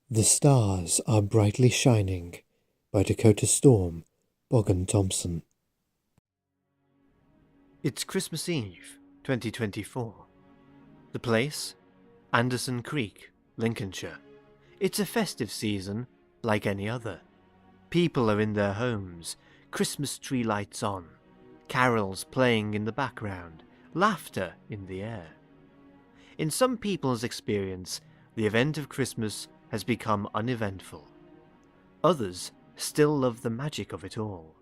The Stars Are Brightly Shining by Dakota Storm, Bogan Thompson. It's Christmas Eve, 2024. The place? Anderson Creek, Lincolnshire. It's a festive season, like any other. People are in their homes, Christmas tree lights on, carols playing in the background, laughter in the air. In some people's experience, the event of Christmas has become uneventful. Others still love the magic of it all.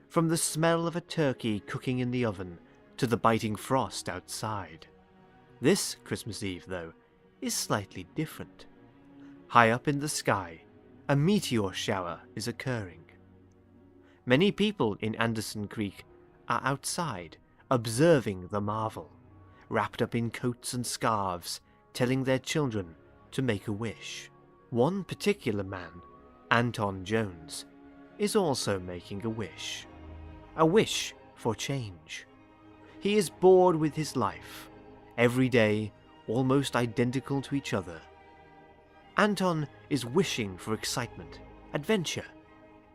From the smell of a turkey cooking in the oven to the biting frost outside. This Christmas Eve, though, is slightly different. High up in the sky, a meteor shower is occurring. Many people in Anderson Creek are outside, observing the marvel, wrapped up in coats and scarves, telling their children to make a wish. One particular man, Anton Jones, is also making a wish for change. He is bored with his life, every day almost identical to each other. Anton is wishing for excitement, adventure,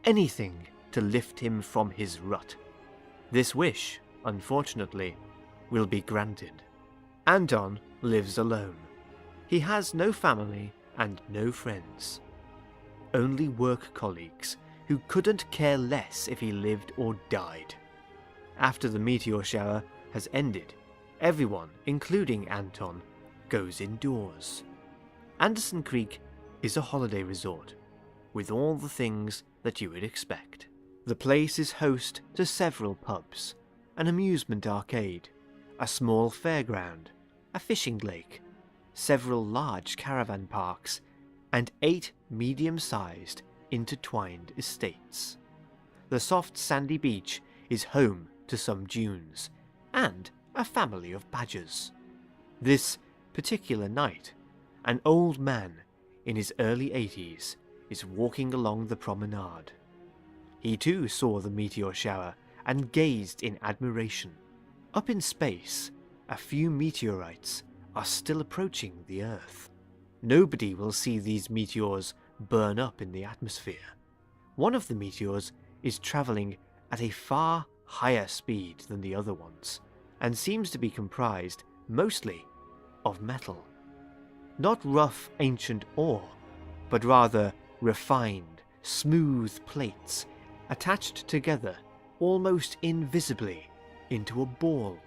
anything to lift him from his rut. This wish, unfortunately, will be granted. Anton lives alone. He has no family and no friends. Only work colleagues who couldn't care less if he lived or died. After the meteor shower has ended, everyone, including Anton, goes indoors. Anderson Creek is a holiday resort, with all the things that you would expect. The place is host to several pubs, an amusement arcade, a small fairground, a fishing lake, several large caravan parks, and 8 medium-sized, intertwined estates. The soft sandy beach is home to some dunes, and a family of badgers. This particular night, an old man in his early 80s is walking along the promenade. He too saw the meteor shower and gazed in admiration. Up in space, a few meteorites are still approaching the Earth. Nobody will see these meteors burn up in the atmosphere. One of the meteors is travelling at a far higher speed than the other ones, and seems to be comprised mostly of metal. Not rough ancient ore, but rather refined, smooth plates attached together almost invisibly into a ball.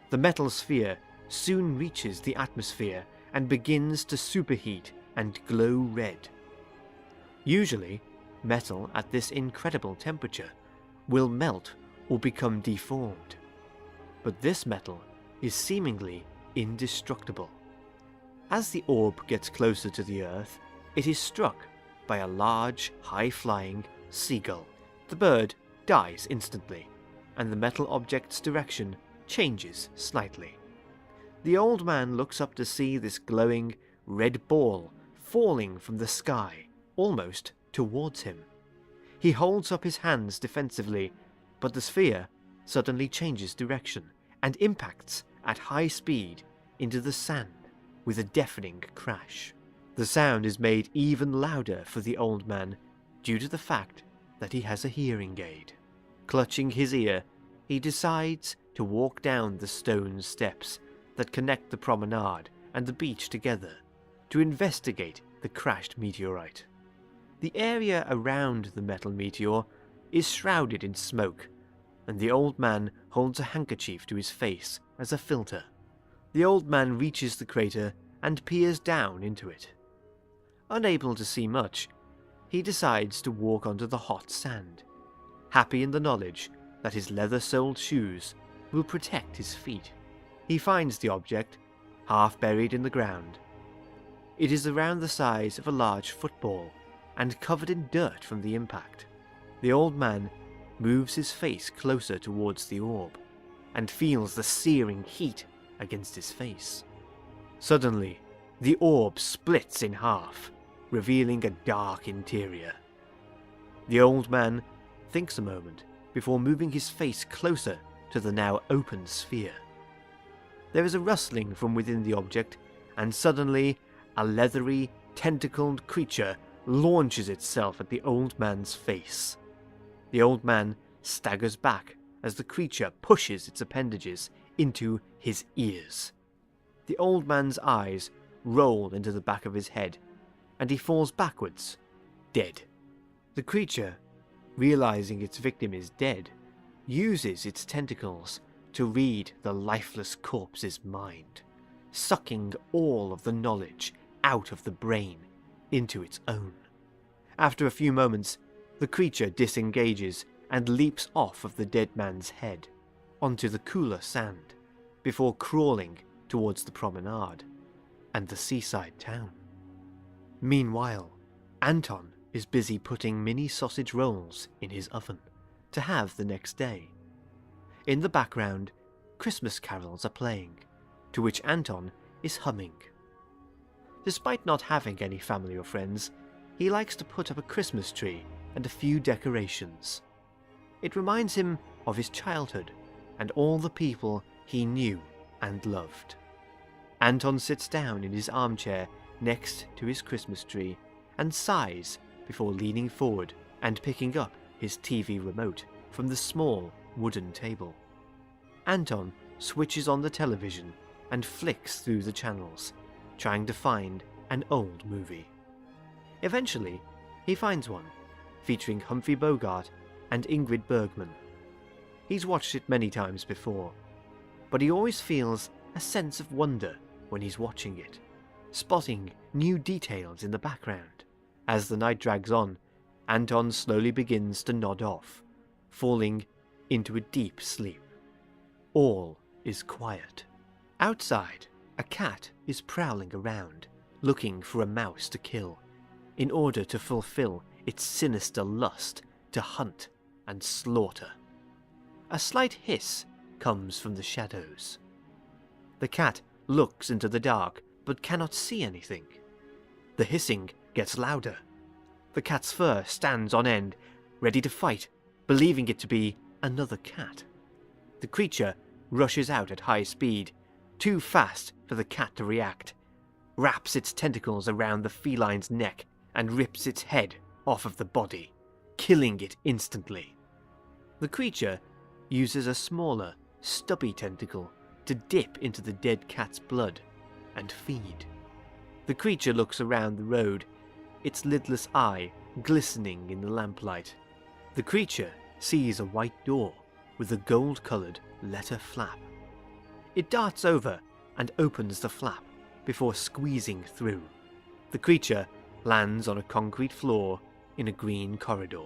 The metal sphere soon reaches the atmosphere and begins to superheat and glow red. Usually, metal at this incredible temperature will melt or become deformed, but this metal is seemingly indestructible. As the orb gets closer to the Earth, it is struck by a large, high-flying seagull. The bird dies instantly, and the metal object's direction changes slightly. The old man looks up to see this glowing red ball falling from the sky, almost towards him. He holds up his hands defensively, but the sphere suddenly changes direction and impacts at high speed into the sand with a deafening crash. The sound is made even louder for the old man due to the fact that he has a hearing aid. Clutching his ear, he decides to walk down the stone steps that connect the promenade and the beach together to investigate the crashed meteorite. The area around the metal meteor is shrouded in smoke, and the old man holds a handkerchief to his face as a filter. The old man reaches the crater and peers down into it. Unable to see much, he decides to walk onto the hot sand, happy in the knowledge that his leather-soled shoes will protect his feet. He finds the object, half buried in the ground. It is around the size of a large football and covered in dirt from the impact. The old man moves his face closer towards the orb and feels the searing heat against his face. Suddenly, the orb splits in half, revealing a dark interior. The old man thinks a moment before moving his face closer to the now open sphere. There is a rustling from within the object, and suddenly a leathery, tentacled creature launches itself at the old man's face. The old man staggers back as the creature pushes its appendages into his ears. The old man's eyes roll into the back of his head, and he falls backwards, dead. The creature, realizing its victim is dead, uses its tentacles to read the lifeless corpse's mind, sucking all of the knowledge out of the brain into its own. After a few moments, the creature disengages and leaps off of the dead man's head onto the cooler sand before crawling towards the promenade and the seaside town. Meanwhile, Anton is busy putting mini sausage rolls in his oven to have the next day. In the background, Christmas carols are playing, to which Anton is humming. Despite not having any family or friends, he likes to put up a Christmas tree and a few decorations. It reminds him of his childhood and all the people he knew and loved. Anton sits down in his armchair next to his Christmas tree and sighs before leaning forward and picking up his TV remote from the small wooden table. Anton switches on the television and flicks through the channels, trying to find an old movie. Eventually, he finds one, featuring Humphrey Bogart and Ingrid Bergman. He's watched it many times before, but he always feels a sense of wonder when he's watching it, spotting new details in the background. As the night drags on, Anton slowly begins to nod off, falling into a deep sleep. All is quiet. Outside, a cat is prowling around, looking for a mouse to kill, in order to fulfill its sinister lust to hunt and slaughter. A slight hiss comes from the shadows. The cat looks into the dark but cannot see anything. The hissing gets louder. The cat's fur stands on end, ready to fight, believing it to be another cat. The creature rushes out at high speed, too fast for the cat to react, wraps its tentacles around the feline's neck and rips its head off of the body, killing it instantly. The creature uses a smaller, stubby tentacle to dip into the dead cat's blood and feed. The creature looks around the road, its lidless eye glistening in the lamplight. The creature sees a white door with a gold-coloured letter flap. It darts over and opens the flap before squeezing through. The creature lands on a concrete floor in a green corridor.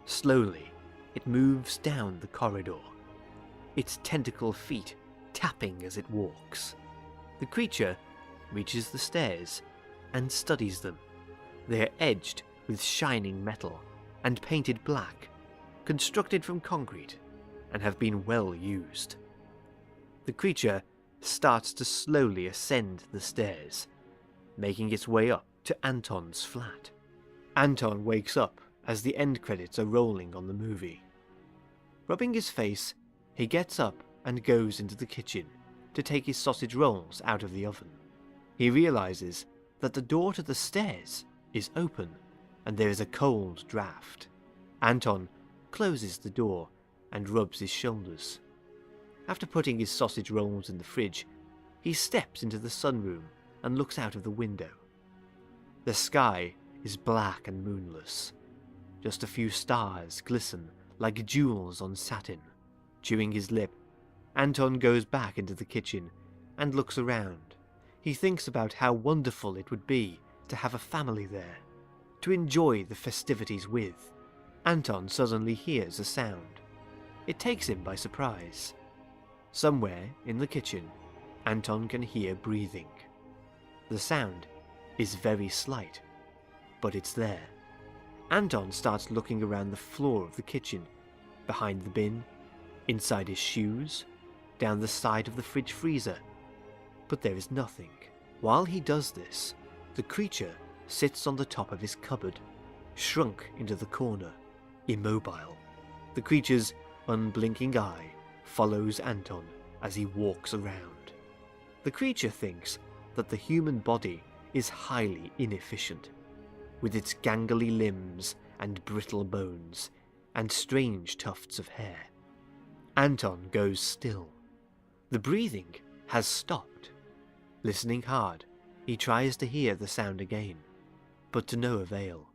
Slowly, it moves down the corridor, its tentacle feet tapping as it walks. The creature reaches the stairs and studies them. They are edged with shining metal and painted black, constructed from concrete, and have been well used. The creature starts to slowly ascend the stairs, making its way up to Anton's flat. Anton wakes up as the end credits are rolling on the movie. Rubbing his face, he gets up and goes into the kitchen to take his sausage rolls out of the oven. He realizes that the door to the stairs is open and there is a cold draft. Anton closes the door and rubs his shoulders. After putting his sausage rolls in the fridge, he steps into the sunroom and looks out of the window. The sky is black and moonless. Just a few stars glisten like jewels on satin. Chewing his lip, Anton goes back into the kitchen and looks around. He thinks about how wonderful it would be to have a family there, to enjoy the festivities with. Anton suddenly hears a sound. It takes him by surprise. Somewhere in the kitchen, Anton can hear breathing. The sound is very slight, but it's there. Anton starts looking around the floor of the kitchen, behind the bin, inside his shoes, down the side of the fridge freezer, but there is nothing. While he does this, the creature sits on the top of his cupboard, shrunk into the corner, immobile. The creature's unblinking eye follows Anton as he walks around. The creature thinks that the human body is highly inefficient, with its gangly limbs and brittle bones and strange tufts of hair. Anton goes still. The breathing has stopped. Listening hard, he tries to hear the sound again, but to no avail.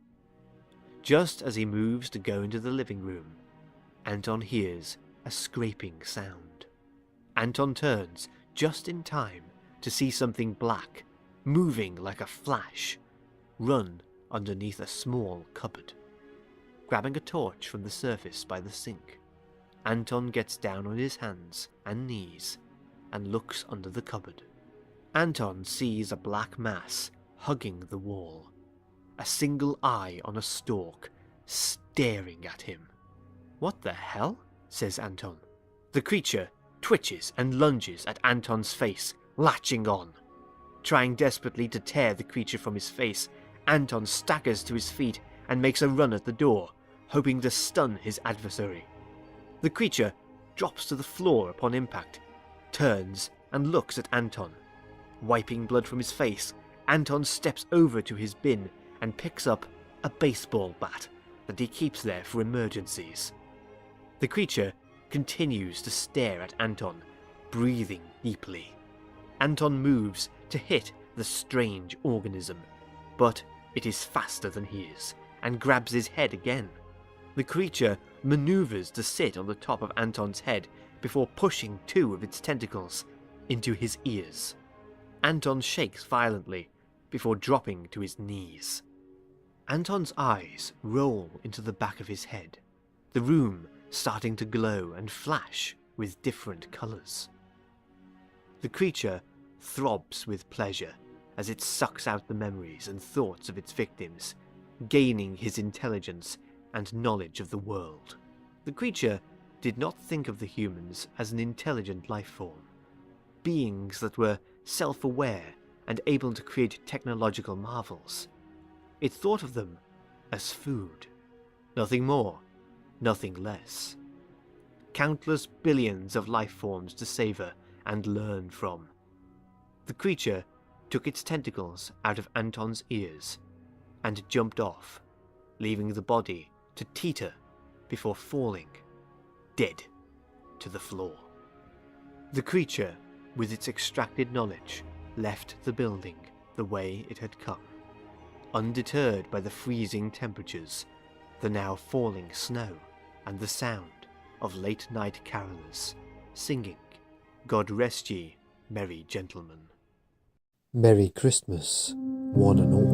Just as he moves to go into the living room, Anton hears a scraping sound. Anton turns just in time to see something black, moving like a flash, run underneath a small cupboard. Grabbing a torch from the surface by the sink, Anton gets down on his hands and knees and looks under the cupboard. Anton sees a black mass hugging the wall, a single eye on a stalk, staring at him. "What the hell?" says Anton. The creature twitches and lunges at Anton's face, latching on. Trying desperately to tear the creature from his face, Anton staggers to his feet and makes a run at the door, hoping to stun his adversary. The creature drops to the floor upon impact, turns and looks at Anton. Wiping blood from his face, Anton steps over to his bin and picks up a baseball bat that he keeps there for emergencies. The creature continues to stare at Anton, breathing deeply. Anton moves to hit the strange organism, but it is faster than he is and grabs his head again. The creature maneuvers to sit on the top of Anton's head before pushing two of its tentacles into his ears. Anton shakes violently before dropping to his knees. Anton's eyes roll into the back of his head, the room starting to glow and flash with different colours. The creature throbs with pleasure as it sucks out the memories and thoughts of its victims, gaining his intelligence and knowledge of the world. The creature did not think of the humans as an intelligent life form, beings that were self-aware and able to create technological marvels. It thought of them as food. Nothing more, nothing less. Countless billions of life forms to savor and learn from. The creature took its tentacles out of Anton's ears and jumped off, leaving the body to teeter before falling, dead, to the floor. The creature, with its extracted knowledge, left the building the way it had come, undeterred by the freezing temperatures, the now falling snow, and the sound of late-night carolers singing, "God rest ye, merry gentlemen." Merry Christmas, one and all.